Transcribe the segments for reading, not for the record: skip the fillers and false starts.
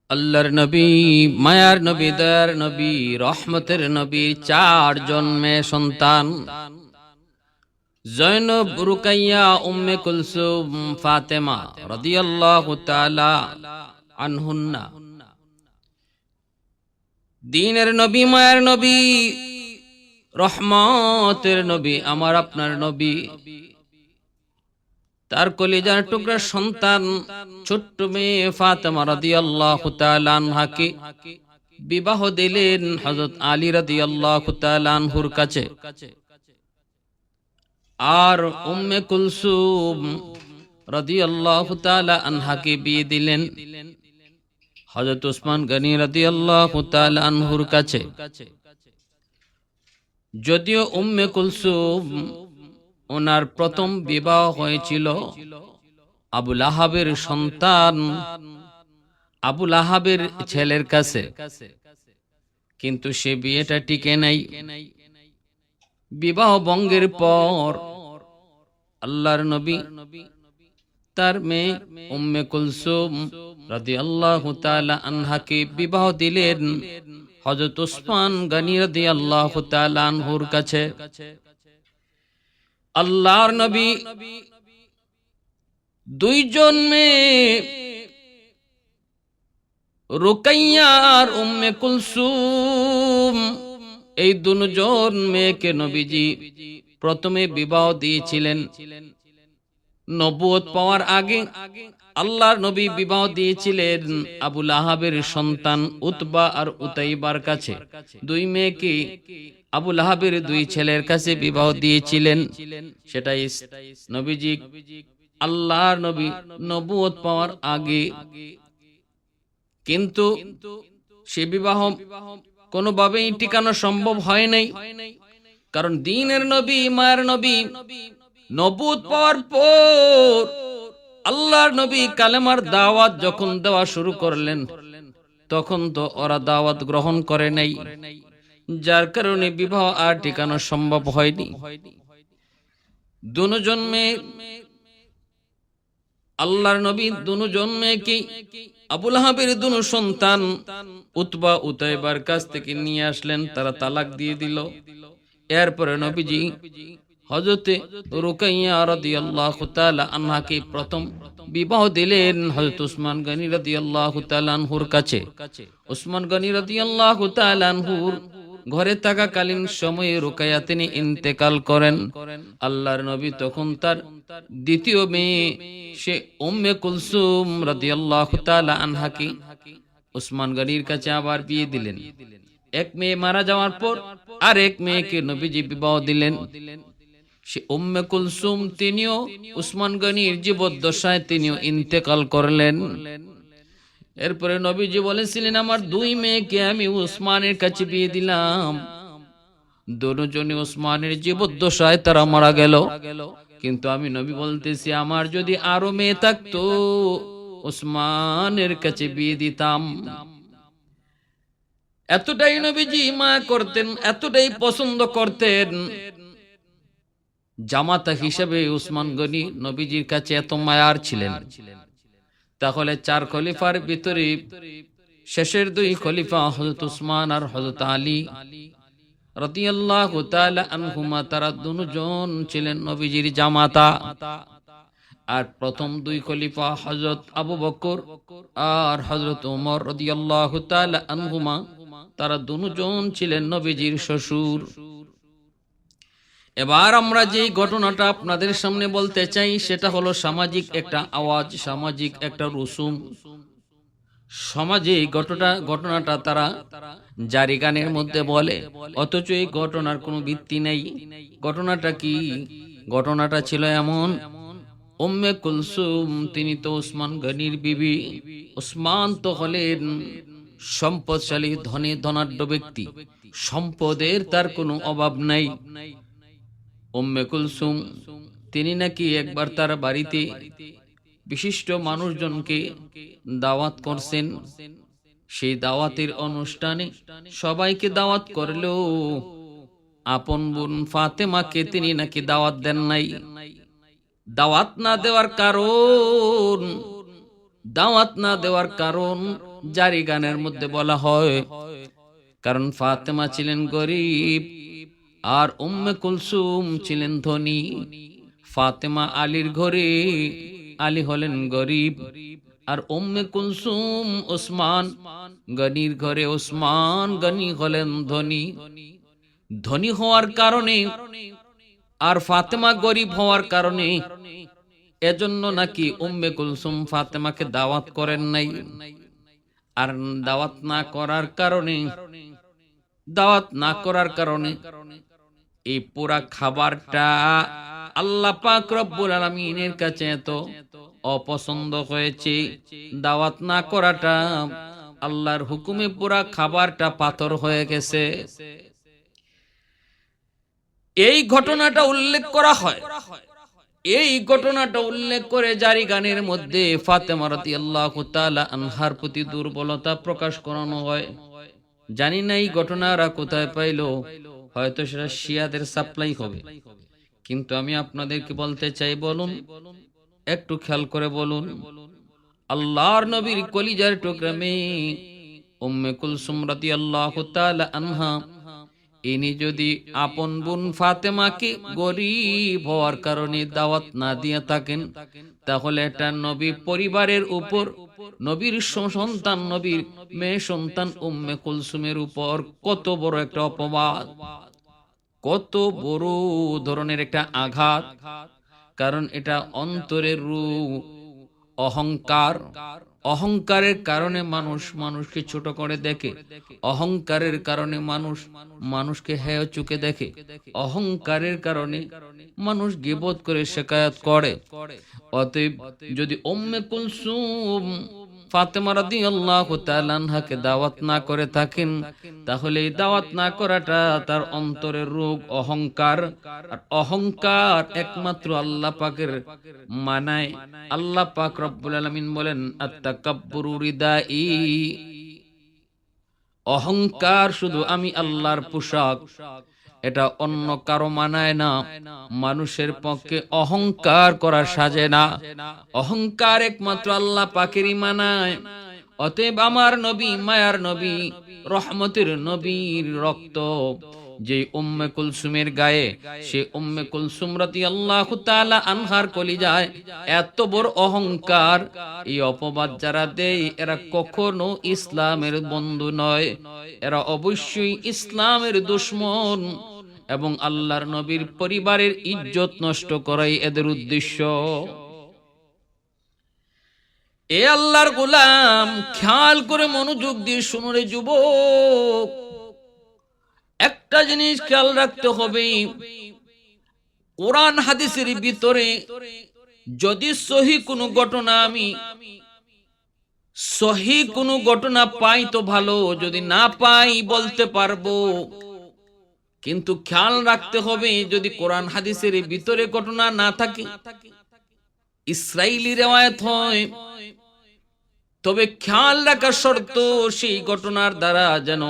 আল্লাহর নবী, মায়ার নবী, দয়ার নবী, রহমতের নবী, 4 জন্মে সন্তান জয়নব, রুকাইয়া, উম্মে কুলসুম, ফাতেমা রাদিয়াল্লাহু তাআলা আনহুন্না। দ্বীনের নবী, মায়ার নবী, রহমতের নবী, আমার আপনার নবী, তার কলিজার টুকরা সন্তান ছোট্ট মেয়ে ফাতেমা রাদিয়াল্লাহু তাআলা আনহাকে বিবাহ দিলেন হযরত আলী রাদিয়াল্লাহু তাআলা আনহুর কাছে। আর উম্মে কুলসুম রাদিয়াল্লাহু তাআলা আনহাকে বিয়ে দিলেন হযরত ওসমান গনি রাদিয়াল্লাহু তাআলা আনহুর কাছে। যদিও উম্মে কুলসুম ওনার প্রথম বিবাহ হয়েছিল আবু লাহাবের সন্তান আবু লাহাবের ছেলের কাছে, কিন্তু সে বিয়েটা টিকে নাই। বিবাহ ভঙ্গের পর আল্লাহর নবী তার মেয়ে উম্মে কুলসুম রাদিয়াল্লাহু তাআলা আনহাকে বিবাহ দিলেন হযরত ওসমান গনি রাদিয়াল্লাহু তাআলা আনহুর কাছে। আল্লাহর নবী 2 জন মেয়ে রুকাইয়া আর উম্মে কুলসুম, এই 2 জন মেয়েকে নবীজি প্রথমে বিবাহ দিয়েছিলেন। নবুয়ত পাওয়ার আগে আল্লাহর নবী বিবাহ দিয়েছিলেন আবু লাহাবের সন্তান উতবা আর উতাইবার কাছে। 2 মেয়েকে আবু লাহাবের 2 ছেলের কাছে বিবাহ দিয়েছিলেন। সেটাই নবীজি আল্লাহর নবী নবুয়ত পাওয়ার আগে। কিন্তু সে বিবাহ কোনোভাবেই টিকানো সম্ভব হয় নাই, কারণ দ্বীনের নবী, মায়ের নবী নবুয়ত পাওয়ার পর আল্লাহর নবী কালেমার দাওয়াত যখন দেওয়া শুরু করলেন, তখন তো ওরা দাওয়াত গ্রহণ করে নাই, যার কারণে বিবাহ আর টিকানো সম্ভব হয়নি। 2 জন মেয়ে আল্লাহর নবী 2 জন মেয়েকে আবু লাহাবের 2 সন্তান উতবা উতাইবার কাছ থেকে নিয়ে আসলেন, তারা তালাক দিয়ে দিল। এরপরে নবীজি হযরতে রুকাইয়া রাদিয়াল্লাহু তাআলা আনহাকে প্রথম বিবাহ দিলেন হযরত ওসমান গনি রাদিয়াল্লাহু তাআলা আনহুর কাছে। ওসমান গনি রাদিয়াল্লাহু তাআলা আনহুর ঘরে থাকাকালীন সময়ে রুকাইয়া তিনি ইন্তেকাল করেন। আল্লাহর নবী তখন তার দ্বিতীয় মেয়ে সে উম্মে কুলসুম রাদিয়াল্লাহু তাআলা আনহাকে ওসমান গনির কাছে আবার বিয়ে দিলেন। এক মেয়ে মারা যাওয়ার পর আরেক মেয়েকে নবীজি বিবাহ দিলেন। সে উম্মে কুলসুম তিনিও ওসমান গনির জীবদ্দশায় তিনিও ইন্তেকাল করলেন। এরপরে নবীজি বলেছিলেন, আমার 2 মেয়েকে আমি ওসমানের কাছে বিয়ে দিলাম। 2 জনই ওসমানের জীবদ্দশায় তারা মারা গেল। কিন্তু আমি নবী বলতেছি, আমার যদি আরো মেয়ে থাকতো ওসমানের কাছে বিয়ে দিতাম। এতটাই নবীজি মায়া করতেন, এতটাই পছন্দ করতেন। জামাতা হিসেবে ওসমান গনি নবীজির কাছে এত মায়ার ছিলেন। তাহলে 4 খলিফার ভিতরে শেষের 2 খলিফা হযরত ওসমান আর হযরত আলী রাদিয়াল্লাহু তাআলা আনহুমা, তারা 2 জন ছিলেন নবীজির জামাতা। আর প্রথম 2 খলিফা হযরত আবু বকর আর হযরত ওমর রাদিয়াল্লাহু তাআলা আনহুমা, তারা 2 জন ছিলেন নবীজির শ্বশুর। এবার আমরা যে ঘটনাটা আপনাদের সামনে বলতে চাই, সেটা হলো সামাজিক একটা আওয়াজ, সামাজিক একটা রসুম। সমাজে ঘটনাটা তারা জারি গানের মধ্যে বলে, অথচ এই ঘটনার কোনো ভিত্তি নেই। ঘটনাটা কি? ঘটনাটা ছিল এমন, উম্মে কুলসুম তিনি তো ওসমান গনির বিবি। ওসমান তো হলেন সম্পদশালী, ধনী ধনাঢ্য ব্যক্তি, সম্পদের তার কোনো অভাব নাই। উম্মে কুলসুম তিনি নাকি একবার তার বাড়িতে বিশিষ্ট মানুষজনকে দাওয়াত করছেন। সেই দাওয়াতের অনুষ্ঠানে সবাইকে দাওয়াত করলেও আপন বোন ফাতেমাকে তিনি নাকি দাওয়াত দেন নাই। দাওয়াত না দেওয়ার কারণ জারি গানের মধ্যে বলা হয়, কারণ ফাতেমা ছিলেন গরিব আর উম্মে কুলসুম ছিলেন ধনী। ফাতেমা আলীর ঘরে, আলী হলেন গরিব, আর উম্মে কুলসুম ওসমান গনির ঘরে, ওসমান গনি হলেন ধনী। ধনী হওয়ার কারণে আর ফাতেমা গরিব হওয়ার কারণে এজন্য নাকি উম্মে কুলসুম ফাতেমাকে দাওয়াত করেন নাই। আর দাওয়াত না করার কারণে এই পুরা খাবারটা আল্লাহ পাক রব্বুল আলামিনের কাছে এত অপছন্দ হয়েছে। দাওয়াত না করাটা আল্লাহর হুকুমে পুরা খাবারটা পাথর হয়ে গেছে। এই ঘটনাটা উল্লেখ করা হয়, এই ঘটনাটা উল্লেখ করে জারি গানের মধ্যে ফাতেমা রাদিয়াল্লাহু তাআলা আনহার প্রতি দুর্বলতা প্রকাশ করানো হয়। জানি না এই ঘটনারা কোথায় পাইলো, হয়তো সেটা শিয়াদের সাপ্লাই হবে। কিন্তু আমি আপনাদেরকে বলতে চাই, বলুন, একটু খেয়াল করে বলুন, আল্লাহর নবীর কলিজার টুকরা মেয়ে উম্মে কুলসুম রাদিয়াল্লাহু তাআলা আনহা, ইনি যদি আপন বোন ফাতেমাকে গরিব হওয়ার কারণে দাওয়াত না দিয়ে থাকেন, তাহলে এটা নবী পরিবারের উপর, নবীর সন্তান, নবীর মেয়ে সন্তান উম্মে কুলসুমের উপর কত বড় একটা অপবাদ, কত বড় ধরনের একটা আঘাত। কারণ এটা অন্তরের রূপ, অহংকার। অহংকারের কারণে মানুষ মানুষকে ছোট করে দেখে, অহংকারের কারণে মানুষ মানুষকে হেয় চোখে দেখে, অহংকারের কারণে মানুষ গীবত করে শিকায়াত করে। অতএব যদি উম্মে কুলসুম ফাতেমা রাদিয়াল্লাহু তাআলা আনহাকে দাওয়াত না করে থাকেন, তাহলে এই দাওয়াত না করাটা তার অন্তরের রোগ, অহংকার। আর অহংকার একমাত্র আল্লাহ পাকের মানায়। আল্লাহ পাক রব্বুল আলামিন বলেন, আত-তাকাব্বুরু রিদাই, অহংকার শুধু আমি আল্লাহর পোশাক, এটা অন্য কারো মানায় না। মানুষের পক্ষে অহংকার করা সাজে না, অহংকার একমাত্র আল্লাহ পাকেরই মানায়। অতএব আমার নবী, মায়ার নবী, রহমতের নবীর রক্ত যে উম্মে কুলসুমের গায়ে, সে উম্মে কুলসুম রাদিয়াল্লাহু তাআলা আনহার কলিজায় এত বড় অহংকার। এই অপবাদ যারা দেয়, এরা কখনো ইসলামের বন্ধু নয়, এরা অবশ্যই ইসলামের দুশমন, এবং আল্লাহর নবীর পরিবারের ইজ্জত নষ্ট করাই এদের উদ্দেশ্য। এ আল্লাহর গোলাম, খেয়াল করে মনোযোগ দিয়ে শুনো রে যুবক, একটা জিনিস খেয়াল রাখতে হবে, কোরআন হাদিসের ভিতরে যদি সহিহ কোনো ঘটনা, আমি সহিহ কোনো ঘটনা পাই তো ভালো, যদি না পাই বলতে পারবো। কিন্তু খেয়াল রাখতে হবে, যদি কোরআন হাদিসের ভিতরে ঘটনা না থাকে, ইসরাইলি রিওয়ায়াত হয়, তবে খেয়াল রাখার শর্ত সেই ঘটনার দ্বারা যেন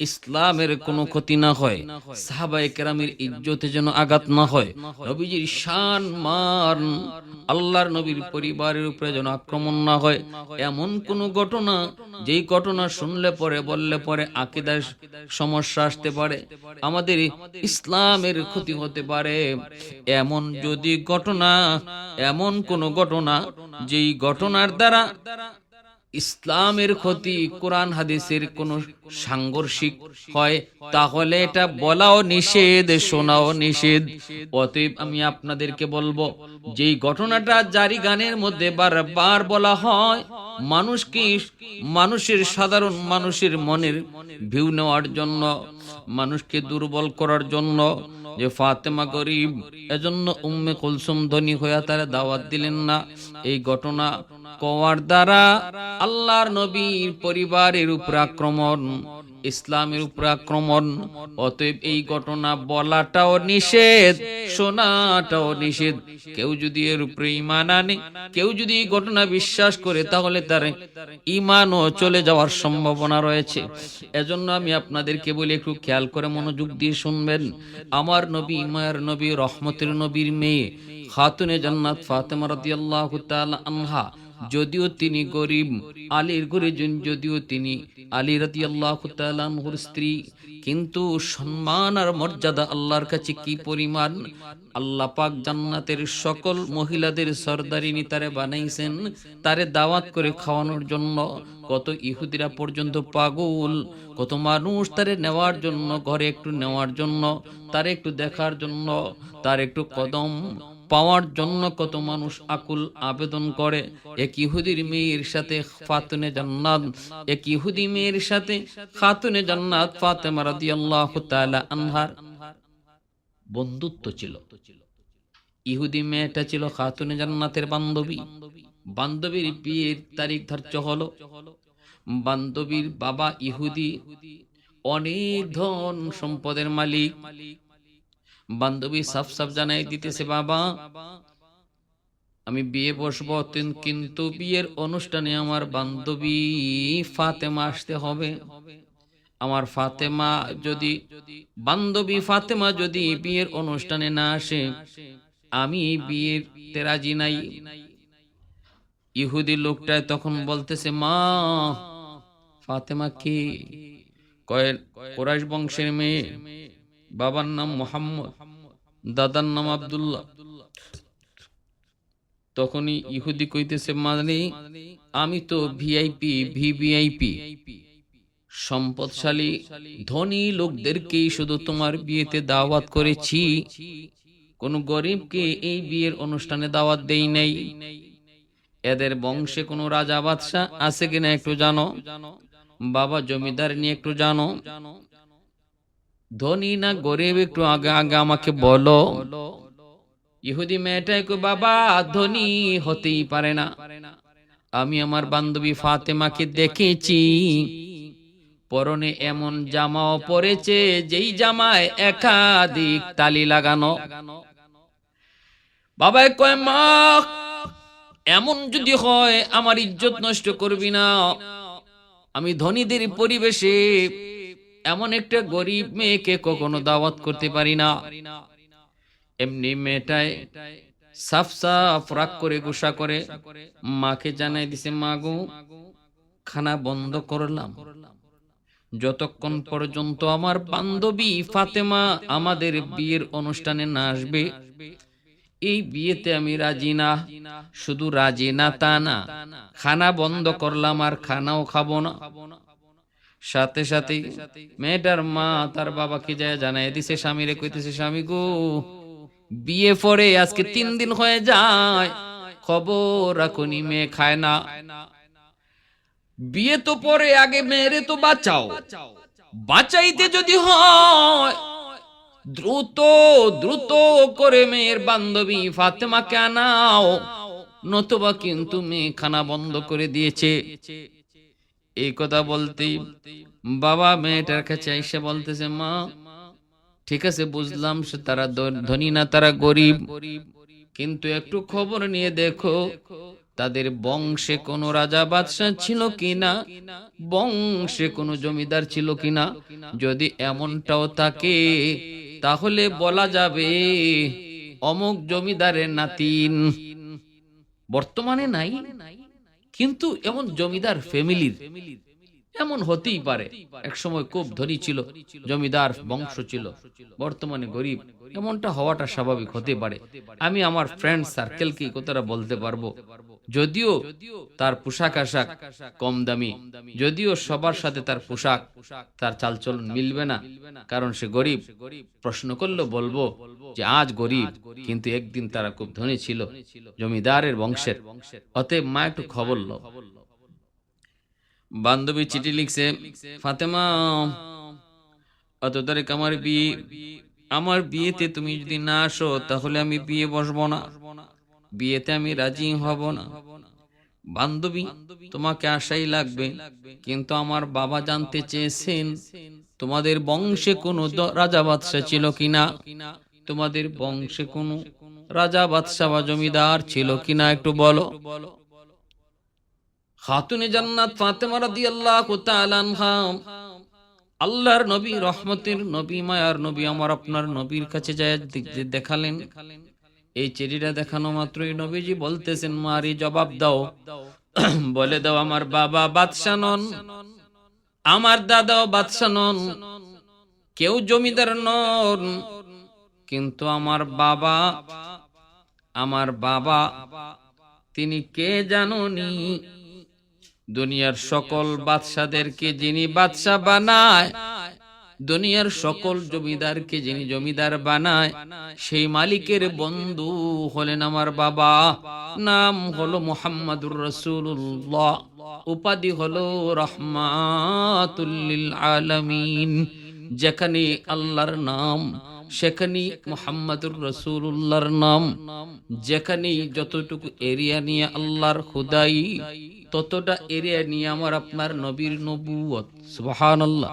ইসলামের কোনো ক্ষতি না হয়, সাহাবায়ে কেরামের ইজ্জতে যেন আঘাত না হয়, নবীজির শান মান, আল্লাহর নবীর পরিবারের উপরে যেন আক্রমণ না হয়। এমন কোন ঘটনা, যেই ঘটনা শুনলে পরে, বললে পরে আকীদার সমস্যা আসতে পারে, আমাদের ইসলামের ক্ষতি হতে পারে, এমন যদি ঘটনা, এমন কোন ঘটনা যেই ঘটনার দ্বারা ইসলামের ক্ষতি, কোরআন হাদিসের কোন সাংঘর্ষিক হয়, তাহলে এটা বলাও নিষেধ, শোনাও নিষেধ। অতএব আমি আপনাদেরকে বলবো, যেই ঘটনাটা জারি গানের মধ্যে বারবার বলা হয়, মানুষকে, মানুষের, সাধারণ মানুষের মনের ভিউ নেওয়ার জন্য, মানুষকে দুর্বল করার জন্য, যে ফাতেমা গরিব এজন্য উম্মে কুলসুম ধনী হইয়া তারা দাওয়াত দিলেন না, এই ঘটনা কোয়ার দ্বারা আল্লাহর নবীর পরিবারের উপর আক্রমণ, ইসলামের উপর আক্রমণ। অতএব এই ঘটনা বলাটাও নিষেধ, শোনাটাও নিষেধ। কেউ যদি এর উপরে ঈমান আনে, কেউ যদি এই ঘটনা বিশ্বাস করে, তাহলে তার ঈমানও চলে যাওয়ার সম্ভাবনা রয়েছে। এজন্য আমি আপনাদেরকে বলি, একটু খেয়াল করে মনোযোগ দিয়ে শুনবেন। আমার নবী, মায়ের নবী, রহমতের নবীর মেয়ে, খাতুনে জান্নাত ফাতেমা রাদিয়াল্লাহু তাআলা আনহা যদিও তিনি গরিব, আলীর ঘরে যদিও তিনি আলী রাদিয়াল্লাহু তাআলা আনহুর স্ত্রী, কিন্তু সম্মান আর মর্যাদা আল্লাহর কাছে কি পরিমাণ। আল্লাহ পাক জান্নাতের সকল মহিলাদের সরদারিনী তারে বানাইছেন, তারে দাওয়াত করে খাওয়ানোর জন্য। কত ইহুদিরা পর্যন্ত পাগল, কত মানুষ তারে নেওয়ার জন্য, ঘরে একটু নেওয়ার জন্য, তারে একটু দেখার জন্য, তার একটু কদম পাওয়ার জন্য কত মানুষ আকুল আবেদন করে। এক ইহুদির মেয়ের সাথে ফাতুনে জান্নাত, এক ইহুদি মেয়ের সাথে খাতুনে জান্নাত ফাতেমা রাদিয়াল্লাহু তাআলা আনহার বন্ধুত্ব ছিল। ইহুদি মেয়েটা ছিল খাতুনে জান্নাতের বান্ধবী। বান্ধবীর বিয়ের তারিখ ধার্য হলো। বান্ধবীর বাবা ইহুদি, অনেক ধন সম্পদের মালিক। বান্ধবী সাফ সাফ জানাই দিতেছে, বাবা আমি বিয়ে বসবো, কিন্তু বিয়ের অনুষ্ঠানে আমার বান্ধবী ফাতেমা আসতে হবে। আমার ফাতেমা যদি, বান্ধবী ফাতেমা যদি বিয়ের অনুষ্ঠানে না আসে, আমি বিয়েতে রাজি নাই। ইহুদি লোকটা তখন বলতেছে, মা ফাতেমা কি? কুরাইশ বংশের মেয়ে, বাবার নাম মোহাম্মদ, দাদার নাম আব্দুল্লাহ। তখনই ইহুদি কইতেছে, মানে আমি তো ভিআইপি, ভিভিআইপি, সম্পদশালী ধনী লোকদেরকেই শুধু তোমার বিয়েতে দাওয়াত করেছি, কোন গরিবকে এই বিয়ের অনুষ্ঠানে দাওয়াত দেই নাই। এদের বংশে কোন রাজা বাদশাহ আছে কিনা একটু জানো? বাবা জমিদার নিয়ে একটু জানো? ধনী না গরিব একটু আগে আগে আমাকে বলো। ইহুদি মেয়েটাই কই, বাবা ধনী হতেই পারে না। আমি আমার বান্ধবী ফাতেমাকে দেখেছি, পরনে এমন জামাও পরেছে যেই জামায় একাধিক তালি লাগানো। বাবা কয়, মা এমন যদি হয় আমার ইজ্জত নষ্ট করবি না। আমি ধনীদের পরিবেশে এমন একটা গরিব মেয়েকে কখনো দাওয়াত করতে পারি না। এমনি মেয়েটায় সাফ সাফ রাগ করে গুসা করে মাকে জানাই দিছে, মা গো খানা বন্ধ করলাম, যতক্ষণ পর্যন্ত আমার বান্ধবী ফাতেমা আমাদের বিয়ের অনুষ্ঠানে না আসবে, এই বিয়েতে আমি রাজি না। শুধু রাজি না তা না, খানা বন্ধ করলাম আর খানাও খাবো না। সাথে সাথে মেয়েটার মা তার বাবাকে যায় জানাই দিছে, স্বামীরে কইতেছে, স্বামী গো বিয়ে পরে আজকে 3 দিন হয়ে যায়, খবর রাখুনি, মেয়ে খায় না। বিয়ে তো পরে, আগে মেয়েরে তো বাঁচাও। বাঁচাইতে যদি হয় দ্রুত দ্রুত করে মেয়ের বান্ধবী ফাতেমাকে আনাও, নতুবা কিন্তু মেয়ে খানা বন্ধ করে দিয়েছে। এই কথা বলতেই বাবা মেয়েটার কাছে এসে বলতেছে, মা ঠিক আছে বুঝলাম সে তারা ধনী না, তারা গরিব, কিন্তু একটু খবর নিয়ে দেখো তাদের বংশে কোনো রাজা বাদশাহ ছিল কিনা, বংশে কোনো জমিদার ছিল কিনা। যদি এমনটাও থাকে তাহলে বলা যাবে অমুক জমিদারের নাতিন। বর্তমানে নাই, কিন্তু এমন জমিদার ফ্যামিলির এমন হতেই পারে। এক সময় খুব ধনী ছিল, জমিদার বংশ ছিল, বর্তমানে গরিব, এমনটা হওয়াটা স্বাভাবিক হতে পারে। আমি আমার ফ্রেন্ড সার্কেলকে কথাটা বলতে পারবো, যদিও তার পোশাক আশাক কম দামি, যদিও সবার সাথে তার পোশাক তার চালচলন মিলবে না, কারণ সে গরিব। প্রশ্ন করলে বলবো যে আজ গরিব, কিন্তু একদিন তারা খুব ধনী ছিল, জমিদারের বংশের। অতএব মা একটু খবর লো। বান্ধবী চিঠি লিখছে, ফাতেমা অত তারিখ আমার বিয়েতে তুমি যদি না আসো তাহলে আমি বিয়ে বসবো না, বিয়েতে আমি রাজি হব না। বান্ধবী তোমাকে আসাই লাগবে, কিন্তু আমার বাবা জানতে চেয়েছেন তোমাদের বংশে কোনো রাজা বাদশাহ ছিল কিনা, তোমাদের বংশে কোনো রাজা বাদশাহ বা জমিদার ছিল কিনা একটু বলো। খাতুনে জান্নাত ফাতেমা রাদিয়াল্লাহু তাআলা আনহা আল্লাহর নবী, রহমতের নবী, মায়ার নবী, আমার আপনার নবীর কাছে যায় দেখালেন, এই চিঠিটা দেখানো মাত্রই নবীজি বলতেছেন, মারি জবাব দাও, বলে দাও আমার বাবা বাদশা নন, আমার দাদাও বাদশা নন, কেউ জমিদার নন, কিন্তু আমার বাবা তিনি কে জানোনি? দুনিয়ার সকল বাদশাদেরকে যিনি বাদশা বানায়, দুনিয়ার সকল জমিদারকে যিনি জমিদার বানায়, সেই মালিকের বন্ধু হলেন আমার বাবা। নাম হলো মুহাম্মাদুর রাসূলুল্লাহ, উপাধি হলো রাহমাতুল লিল আলামিন। যেখানে আল্লাহর নাম সেখানে মুহাম্মাদুর রাসূলুল্লাহর নাম, যেখানে যতটুকু এরিয়া নিয়ে আল্লাহর খুদাই, ততটা এরিয়া নিয়ে আমার আপনার নবীর নবুয়ত। সুবহানাল্লাহ।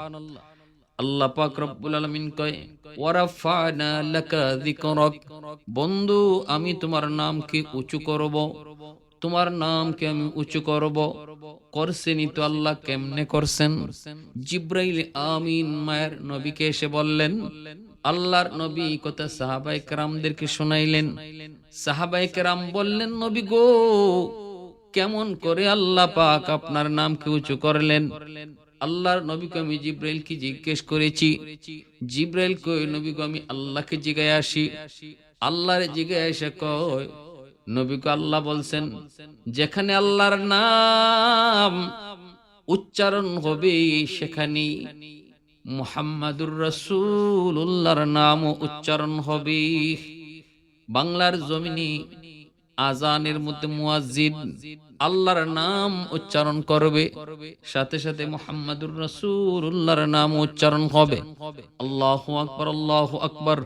আল্লাহ পাক রব্বুল আলামিন কয়, ওয়ারাফানা লাকা যিকরাক, বন্ধু আমি তোমার নামকে উঁচু করব, তোমার নামকে আমি উঁচু করব। করছেনই তো আল্লাহ। কেমনে করছেন? জিব্রাইল আমিন মায়ের নবীকে এসে বললেন, আল্লাহর নবী কথা সাহাবায়ে কেরামদেরকে শোনাইলেন। সাহাবায়ে কেরাম বললেন, নবী গো, কেমন করে আল্লাহ পাক আপনার নামকে উঁচু করলেন? আল্লাহর নবীকে আমি জিব্রাইলকে জিজ্ঞেস করেছি। জিব্রাইল কয়, নবী গো আমি আল্লাহকে জিজ্ঞাসা আসি। আল্লাহর জিজ্ঞাসা এসে কয়, নবী গো আল্লাহ বলছেন, যেখানে আল্লাহর নাম উচ্চারণ হবে সেখানে মুহাম্মাদুর রাসূলুল্লাহর নাম উচ্চারণ হবে। বাংলার জমিনে আজানের মধ্যে মুয়াজ্জিন আল্লাহর নাম উচ্চারণ করবে, সাথে সাথে মুহাম্মাদুর রাসূলুল্লাহর নাম উচ্চারণ হবে। আল্লাহু আকবার, আল্লাহু আকবার,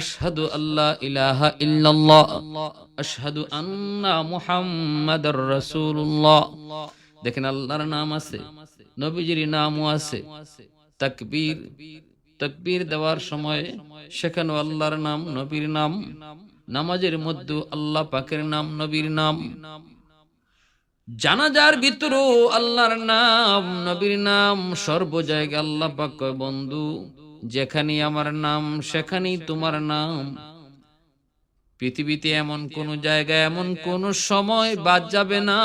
আশহাদু আল্লা ইলাহা ইল্লাল্লাহ, আশহাদু আন্না মুহাম্মাদুর রাসূলুল্লাহ। দেখেন আল্লাহর নাম আছে, নবীজির নামও আছে। তাকবীর, তাকবীর দেওয়ার সময় সেখানে আল্লাহর নাম, নবীর নাম। নামাজের মধ্যে আল্লাহ পাকের নাম, নবীর নাম। জানাজার ভিতরেও আল্লাহর নাম, নবীর নাম। সর্ব জায়গায় আল্লাহ পাক কয়, বন্ধু যেখানে আমার নাম সেখানেই তোমার নাম। পৃথিবীতে এমন কোন জায়গায়, এমন কোন সময় বাদ যাবে না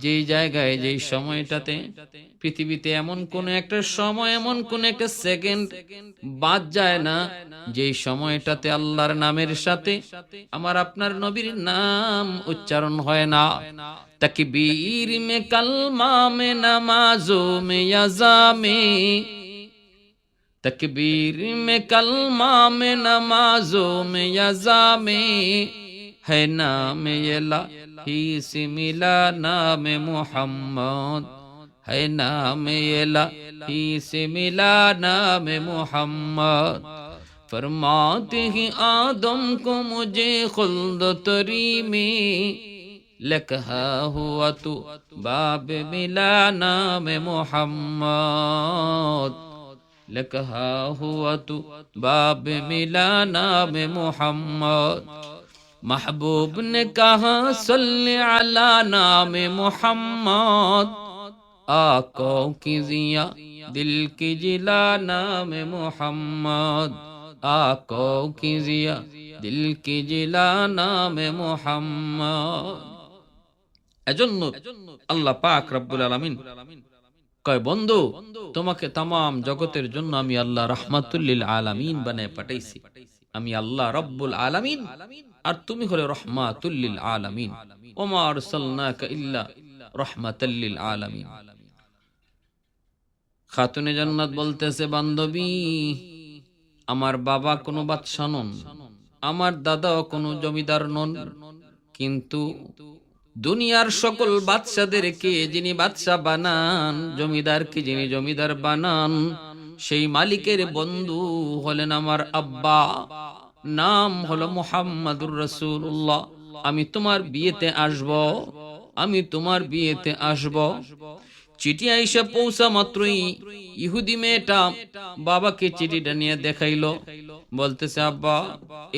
যেই জায়গায়, যেই সময়টাতে পৃথিবীতে এমন কোন একটা সময়, এমন কোন একটা সেকেন্ড বাদ যায় না যেই সময়টাতে আল্লাহর নামের সাথে আমার আপনার নবীর নাম উচ্চারণ হয় না। তাকবীর মে কালমা মে নামাজো মে ইয়াজা মে, तकबीर में कलमा में नमाजों में यज़ा में है नाम इलाही से मिला नाम मुहम्मद, है नाम इलाही से मिला नाम मुहम्मद। फरमाते हैं आदम को मुझे खुल्द तरी में, लिखा हुआ तो बाब मिला नाम मुहम्मद, लिखा हुआ तो बाब मिला नाम मुहम्मद। महबूब ने कहा सल्ले अला नाम मुहम्मद, आंखों की जिया दिल की जिला नाम मुहम्मद, आंखों की जिया दिल की जिला नाम मुहम्मद। এজন্য আল্লাহ পাক রব্বুল আলামিন কয়, বন্ধু তোমাকে তামাম জগতের জন্য আমি আল্লাহ রাহমাতুল লিল আলামিন বানায় পাঠাইছি। আমি আল্লাহ রব্বুল আলামিন, আর তুমি হলে রাহমাতুল লিল আলামিন। ওমা আরসালনাকা ইল্লা রাহমাতাল লিল আলামিন। খাতুনে জান্নাত বলতেছে, বান্ধবী আমার বাবা কোনো বাদশা নন, আমার দাদাও কোনো জমিদার নন, কিন্তু দুনিয়ার সকল বাদশাদেরকে যিনি বাদশা বানান, জমিদারকে যিনি জমিদার বানান, সেই মালিকের বন্ধু হলেন আমার আব্বা। নাম হলো মুহাম্মাদুর রাসূলুল্লাহ। আমি তোমার বিয়েতে আসব, আমি তোমার বিয়েতে আসব। চিঠি আইসা পৌঁছা মাত্রই ইহুদি মেয়েটা বাবাকে চিঠিটা নিয়ে দেখাইলো। বলতেছে, আব্বা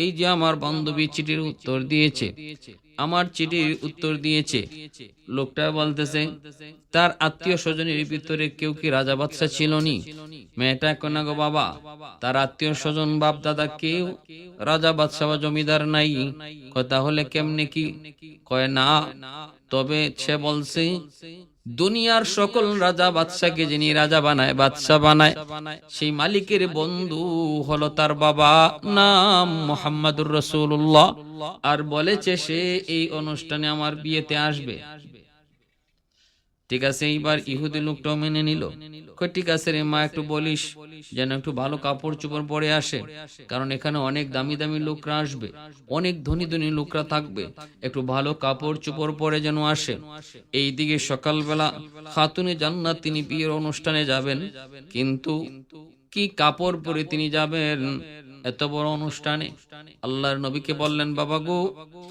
এই যে আমার বান্ধবী চিঠির উত্তর দিয়েছে, আমার চিঠির উত্তর দিয়েছে। লোকটা বলতেছে, তার আত্মীয় স্বজনের ভিতরে কেউ কি রাজা বাদশা ছিল নি? মেয়েটা কয় না গো বাবা, তার আত্মীয় স্বজন বাপ দাদা কেউ রাজা বাদশাহ বা জমিদার নাই। কয় তাহলে কেমনে কি? কয় না, তবে সে বলছে দুনিয়ার সকল রাজা বাদশাকে যিনি রাজা বানায়, বাদশা বানায়, সেই মালিকের বন্ধু হলো তার বাবা, নাম মুহাম্মাদুর রাসূলুল্লাহ। আর বলেছে সে এই অনুষ্ঠানে আমার বিয়েতে আসবে। ঠিক আছে, এইবার ইহুদি লোকটাও মেনে নিল। কই ঠিক আছে রে মা, একটু বলিস যেন একটু ভালো কাপড় চোপড় পরে আসে, কারণ এখানে অনেক দামি দামি লোকরা আসবে, অনেক ধনী ধনী লোকরা থাকবে, একটু ভালো কাপড় চোপড় পরে যেন আসে। এইদিকে সকালবেলা খাতুনে জান্নাত তিনি বিয়ের অনুষ্ঠানে যাবেন, কিন্তু কি কাপড় পরে তিনি যাবেন এত বড় অনুষ্ঠানে? আল্লাহর নবীকে বললেন, বাবা গো,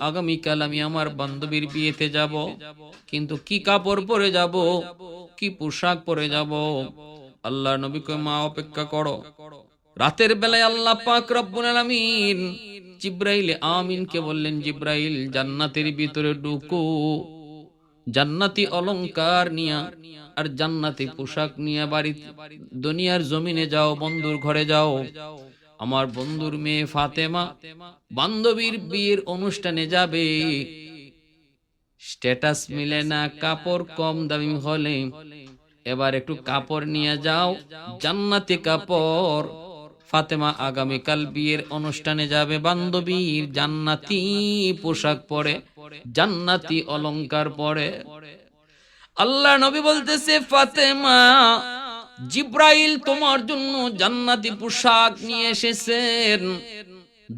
আগামীকাল আমি আমার বান্ধবীর বিয়েতে যাব, কিন্তু কি কাপড় পরে যাব, কি পোশাক পরে যাব? আল্লাহর নবী কয়, মা অপেক্ষা করো। রাতের বেলায় আল্লাহ পাক রব্বুল আলামিন জিবরাইল আমিনকে বললেন, জিবরাইল জান্নাতের ভিতরে ঢুকো, জান্নাতি অলংকার নিয়া আর জান্নাতি পোশাক নিয়ে বাড়ি দুনিয়ার জমিনে যাও, বন্ধুর ঘরে যাও। আমার বন্ধুর মেয়ে ফাতেমা বান্ধবীর বিয়ের অনুষ্ঠানে যাবে, স্ট্যাটাস মিলে না, কাপড় কম দামি হলে এবার একটু কাপড় নিয়ে যাও, জান্নাতি কাপড়। ফাতেমা আগামীকাল বিয়ের অনুষ্ঠানে যাবে, বান্ধবীর জান্নাতি পোশাক পরে, জান্নাতি অলংকার পরে। আল্লাহ নবী বলতেছে, ফাতেমা জিব্রাইল তোমার জন্য জান্নাতি পোশাক নিয়ে এসেছেন,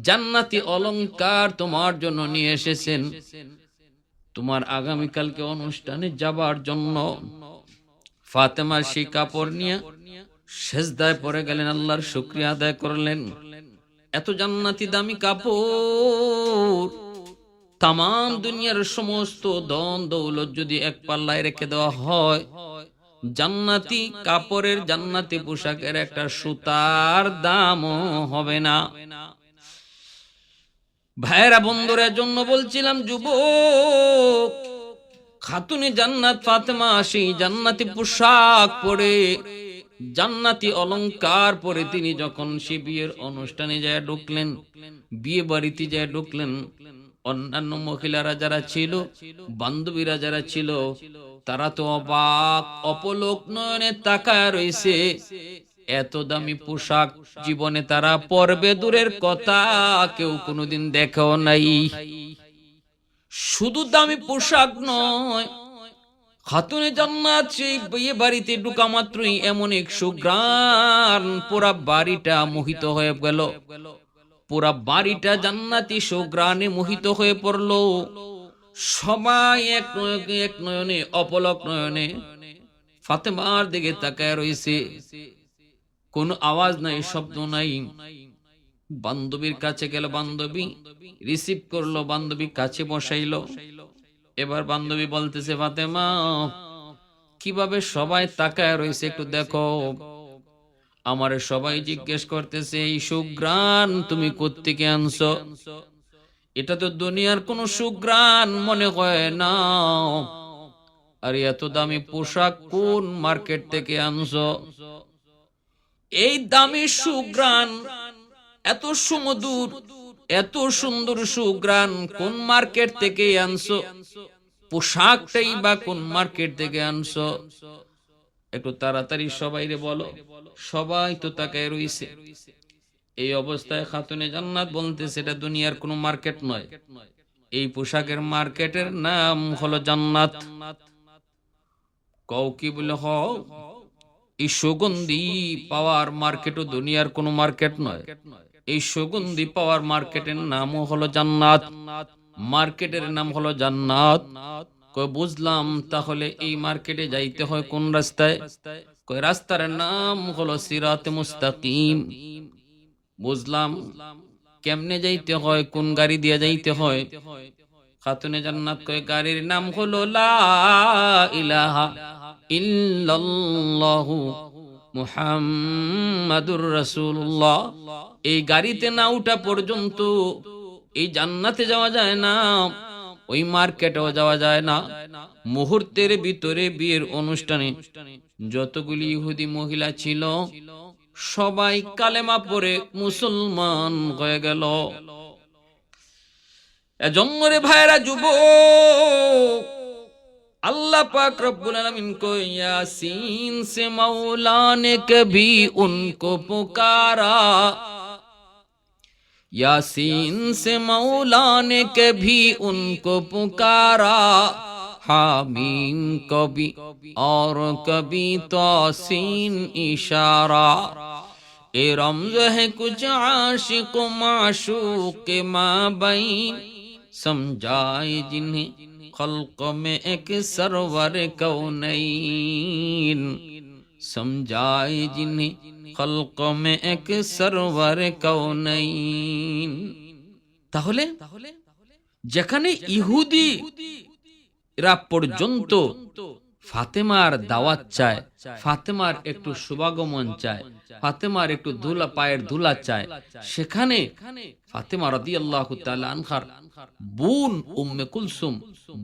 জান্নাতি অলংকার তোমার জন্য নিয়ে এসেছেন, তোমার আগামীকালকে অনুষ্ঠানে যাবার জন্য। ফাতেমা সেই কাপড় নিয়ে সেজদায় পড়ে গেলেন, আল্লাহর শুকরিয়া আদায় করলেন। এত জান্নাতি দামি কাপড়, তাম দুনিয়ার সমস্ত ধন দৌলত যদি এক পাল্লায় রেখে দেওয়া হয়, জান্নাতি কাপড়ের, জান্নাতি পোশাকের একটা সুতার দামও হবে না। ভাইরা বন্ধুদের জন্য বলছিলাম, যুবক খাতুনে জান্নাত ফাতেমা সেই জান্নাতি পোশাক পরে, জান্নাতি অলংকার পরে তিনি যখন সে বিয়ের অনুষ্ঠানে যায় ঢুকলেন, বিয়ে বাড়িতে যায় ঢুকলেন, অন্যান্য মহিলারা যারা ছিল, বান্ধবীরা যারা ছিল, তারা তো অবাক অপলোক নয়নে তাকায় রয়েছে। এত দামি পোশাক জীবনে তারা পরবে দূরের কথা, কেউ কোনোদিন দেখেও নাই। শুধু দামি পোশাক নয়, খাতুনে জান্নাত সেই বিয়ে বাড়িতে ঢোকা মাত্রই এমন এক সুঘ্রাণ, পুরা বাড়িটা মোহিত হয়ে গেল, পুরা বাড়িটা জান্নাতি সুঘ্রাণে মোহিত হয়ে পড়লো। সবাই এক নয়নে অপলক নয়নে ফাতেমার দিকে তাকায় রয়েছে, কোন আওয়াজ নাই, শব্দ নাই। বান্ধবীর কাছে গেল, বান্ধবী রিসিভ করলো, বান্ধবী কাছে বসাইলো। এবার বান্ধবী বলতেছে, ফাতেমা কিভাবে সবাই তাকায় রয়েছে একটু দেখো। আমারে সবাই জিজ্ঞেস করতেছে, এই সুঘ্রাণ তুমি কোত্থেকে আনছো? এটা তো দুনিয়ার কোন সুঘ্রাণ মনে হয় না। আর এত দামি পোশাক কোন মার্কেট থেকে আনছো? এই দামি সুঘ্রাণ, এত সুমধুর, এত সুন্দর সুঘ্রাণ কোন মার্কেট থেকে আনছো? পোশাকটাই বা কোন মার্কেট থেকে আনছো? একটু তাড়াতাড়ি সবাই রে বলো। সবাই তো তাকায় রইছে। এই অবস্থায় খাতুনে জান্নাত বলতেছে, এটা দুনিয়ার কোনো মার্কেট নয়, এই পোশাকের মার্কেটের নাম হলো জান্নাত। কও কি বলে? হ, এই সুগন্ধি পাওয়ার মার্কেটও দুনিয়ার কোনো মার্কেট নয়, এই সুগন্ধি পাওয়ার মার্কেটের নামও হলো জান্নাত, মার্কেটের নাম হলো জান্নাত। কই বুঝলাম, তাহলে এই মার্কেটে যাইতে হয় কোন রাস্তায়? কই রাস্তার নাম হলো সিরাতে মুস্তাকিম। বুঝলাম, কেমনে যাইতে হয়, কোন গাড়ি দিয়ে যাইতে হয়? খাতুনে জান্নাত কয়, গাড়ির নাম হলো লা ইলাহা ইল্লাল্লাহু মুহাম্মাদুর রাসূলুল্লাহ। এই গাড়িতে না উঠা পর্যন্ত এই জান্নাতে যাওয়া যায় না। ওই মার্কেটেও যাওয়া যায় না। মুহূর্তের ভিতরে বিয়ের অনুষ্ঠানে যতগুলি ইহুদি মহিলা ছিল সবাই কালেমা পড়ে মুসলমান হয়ে গেল। এজন্য রে ভাইরা, যুবক, अल्लाह पाक रब्बुल आलमीन को यासीन से मौला ने कभी उनको पुकारा, यासीन से मौला ने कभी उनको पुकारा, हामीम कभी और कभी तौसीन इशारा। ए रमज़ है कुछ आशिक माशूक के माबैन, समझाए जिन्हें खल्क में एक सरवर कौनैन, समझाए जिन्हें खल्क में एक सरवर कौनैन। তাহলে যেখানে ইহুদিরা পর্যন্ত ফাতেমার দাওয়াত চায়, ফাতেমার একটু শুভাগমন চায়, ফাতেমার একটু ধুলা, পায়ের ধুলা চায়, সেখানে ফাতেমা রাদিয়াল্লাহু তাআলা আনহার বোন উম্মে কুলসুম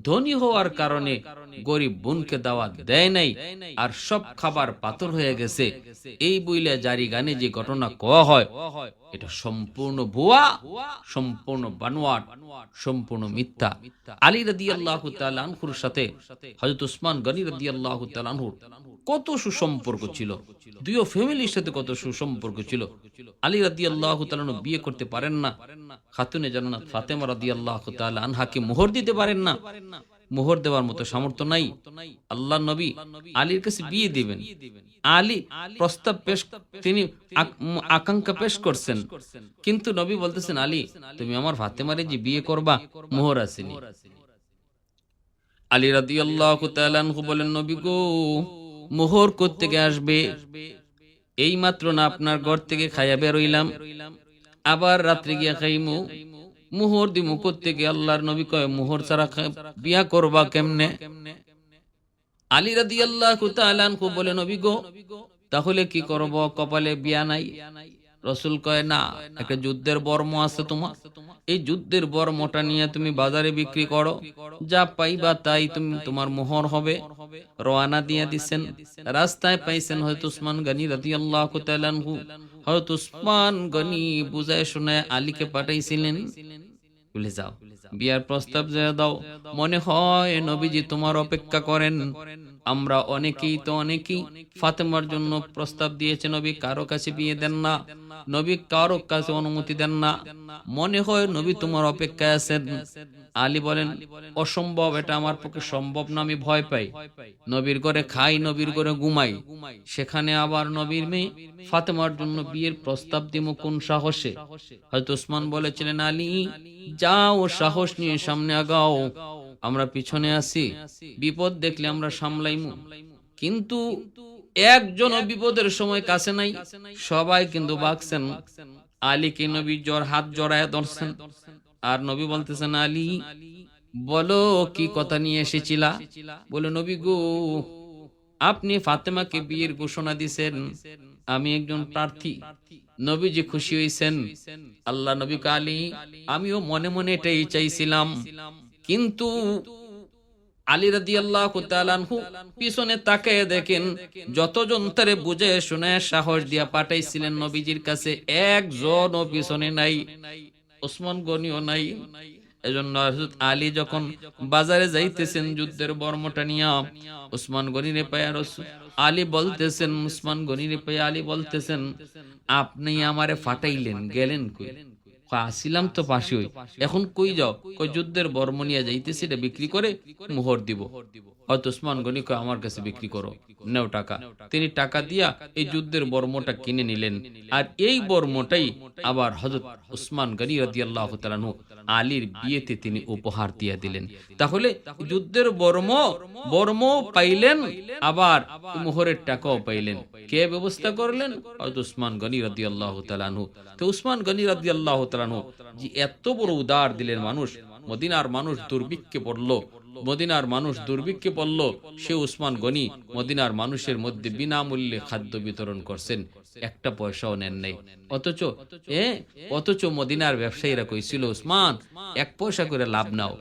ধনী হওয়ার কারণে গরিব বোনকে দাওয়াত দেয় নাই, আর সব খাবার পাথর হয়ে গেছে, এই বইলে জারি গানে যে ঘটনা কোয়া হয় এটা সম্পূর্ণ ভুয়া, সম্পূর্ণ বানোয়াট, সম্পূর্ণ মিথ্যা। আলী রাদিয়াল্লাহু তাআলা আনহুর সাথে হযরত উসমান গনি রাদিয়াল্লাহু তাআলা আনহুর কত সুসম্পর্ক ছিল, দুইও ফ্যামিলির সাথে কত সুসম্পর্ক ছিল। আলী রাদিয়াল্লাহু তাআলা আনহু বিয়ে করতে পারেন না, খাতুনে জান্নাত ফাতেমা রাদিয়াল্লাহু তাআলা আনহাকে মোহর দিতে পারেন না, মোহর দেওয়ার মতো সামর্থ্য নাই। আল্লাহর নবী আলীর কাছে বিয়ে দিবেন, আলী প্রস্তাব পেশ, তিনি আকাঙ্ক্ষা পেশ করছেন, কিন্তু নবী বলতেছেন আলী তুমি আমার ফাতেমারে যে বিয়ে করবা মোহর আসেনি। আলী রাদিয়াল্লাহু তাআলা আনহু বলেন নবী গো, মোহর কোত্থেকে আসবে? এই মাত্র না আপনার ঘর থেকে খাইয়া বের হইলাম, আবার রাত্রে গিয়া খাইমু, মোহর দিমু কোত্থেকে? আল্লাহর নবী কয় মোহর ছাড়া বিয়া করবা কেমনে? আলী রাদিয়াল্লাহু তাআলা আনহু বলে নবী গো, তাহলে কি করব? কপালে বিয়া নাই? রাসূল কয় না, একটা যুদ্ধের বর্ম আছে তোমার, এই যুদ্ধের বর্মটা নিয়ে তুমি বাজারে বিক্রি করো, যা পাইবা তাই তুমি তোমার মোহর হবে। রওনা দিয়ে দিছেন, রাস্তায় পাইছেন হযরত উসমান গনি রাদিয়াল্লাহু তাআলা আনহু। হযরত উসমান গনি বুঝায় শোনায় আলীকে পাঠাইছিলেন, বলে যাও বিয়ার প্রস্তাব দিয়ে দাও, মনে হয় নবীজি তোমার অপেক্ষা করেন। আমরা অনেকেই ফাতেমার জন্য প্রস্তাব দিয়েছে, নবী কারো কাছে বিয়ে দেন না, নবী কারো কাছে অনুমতি দেন না, মনে হয় নবী তোমার অপেক্ষায় আছেন। আলী বলেন অসম্ভব, এটা আমার পক্ষে সম্ভব না, আমি ভয় পাই। নবীর ঘরে খাই, নবীর ঘরে ঘুমাই, সেখানে আবার নবীর মেয়ে ফাতেমার জন্য বিয়ের প্রস্তাব দিব কোন সাহসে? হযরত উসমান বলেছিলেন আলী যাও, সাহস নিয়ে সামনে আগাও, আমরা পিছনে আছি, বিপদ দেখলে আমরা সামলাইমু। কিন্তু একজন বিপদের সময় কাছে নাই, সবাই কিন্তু ভাগছেন। আলীকে নবী হাত জড়ায় ধরছেন, আর নবী বলতেছেন আলী বলো কি কথা নিয়ে এসেছিলা? বলে নবী গো, আপনি ফাতেমাকে বিয়ের ঘোষণা দিছেন, আমি একজন প্রার্থী। নবীজি খুশি হইছেন। আল্লাহ নবী আলী আমিও মনে মনে এটাই চাইছিলাম, কিন্তু আলী রাদিয়াল্লাহু তাআলা আনহু পিছনে তাকায় দেখেন যতজন তারে বুঝে শুনে সাহস দিয়া পাঠাইছিলেন নবীজির কাছে, একজনও পিছনে নাই, ওসমান গনিও নাই। এজন্য হযরত আলী যখন বাজারে যাইতেছেন যুদ্ধের বর্মটা নিয়া, ওসমান গনিরে পায়া আলী বলতেছেন, ওসমান গনিরে পায়া আলী বলতেছেন আপনি আমারে ফাটাইলেন, গেলেন কই? আসিলাম তো পাশে, এখন কই যাও? কই যুদ্ধের বর্ম নিয়ে যাইতেছি, এটা বিক্রি করে মোহর দিব। হয়তো উসমান গনি কয় আমার কাছে বিক্রি করো, নেও টাকা। তিনি টাকা দিয়া এই যুদ্ধের বর্মটা কিনে নিলেন, আর এই বর্মটাই আবার হযরত উসমান গনি রাদিয়াল্লাহু তাআলা আনহু আলীর বিয়েতে তিনি উপহার দিয়ে দিলেন। তাহলে যুদ্ধের বর্ম পাইলেন, আবার মোহরের টাকাও পাইলেন। কে ব্যবস্থা করলেন? হযরত উসমান গনি রাদিয়াল্লাহু তাআলা আনহু। তো উসমান গনি রাদিয়াল্লাহু তাআলা আনহু যে এত বড় উদার দিলের মানুষ, মদিনার মানুষ দুর্ভিক্ষে পড়লো, মদিনার মানুষ দুর্ভিক্ষে পড়ল, সে উসমান গনি মদিনার মানুষের মধ্যে বিনামূল্যে খাদ্য বিতরণ করছেন, একটা পয়সাও নেন নাই। অথচ মদিনার ব্যবসায়ীরা কইছিল, উসমান এক পয়সা করে লাভ নাও,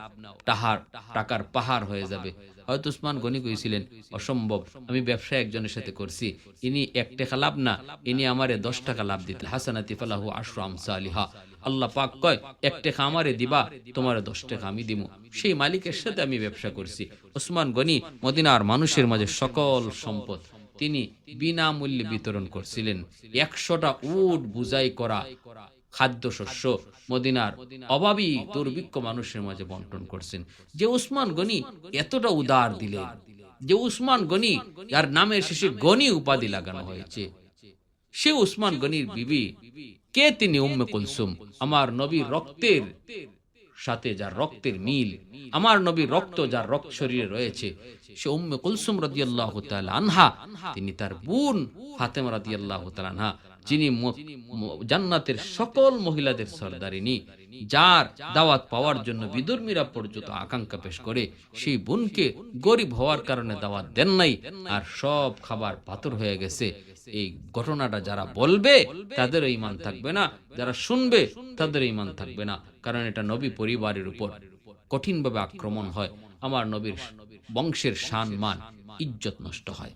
টাকার পাহাড় হয়ে যাবে। হয়তো উসমান গনি কইছিলেন, অসম্ভব, আমি ব্যবসা একজনের সাথে করছি, ইনি 1 টাকা লাভ না, ইনি আমারে 10 টাকা লাভ দিতে, হাসানাতি ফালাহু আশরু আমসালিহা। আল্লাহ পাক কয়, 1 টাকা আমারে দিবা, তোমারে 10 টাকা আমি দিব। সেই মালিকের সাথে আমি ব্যবসা করছি। উসমান গনি মদিনার মানুষের মাঝে সকল সম্পদ তিনি বিনামূল্যে বিতরণ করছিলেন। 100টা উট বুঝাই করা খাদ্যশস্য মদিনার অভাবী দুর্ভিক্ষ মানুষের মাঝে বন্টন করছেন। যে উসমান গনি এতটা উদার দিলেন, যে উসমান গনি যার নামের শেষে গনি উপাধি লাগানো হয়েছে, সে উসমান গনির বিবি কে? তিনি উম্মে কুলসুম। আমার নবীর রক্তের সাথে যার রক্তের মিল, আমার নবীর রক্ত যার রক্ত শরীরে রয়েছে, সে উম্মে কুলসুম রাদিয়াল্লাহু তাআলা আনহা। তিনি তার বোন ফাতেমা রাদিয়াল্লাহু তাআলা আনহা, যিনি জান্নাতের সকল মহিলাদের সরদারিনী, যার দাওয়াত পাওয়ার জন্য বিধর্মীরা পর্যন্ত আকাঙ্ক্ষা পেশ করে, সেই বোনকে গরিব হওয়ার কারণে দাওয়াত দেন নাই, আর সব খাবার পাথর হয়ে গেছে। এই ঘটনাটা যারা বলবে তাদের ঈমান থাকবে না, যারা শুনবে তাদের ঈমান থাকবে না, কারণ এটা নবী পরিবারের উপর কঠিনভাবে আক্রমণ হয়। আমার নবীর বংশের শান মান ইজ্জত নষ্ট হয়।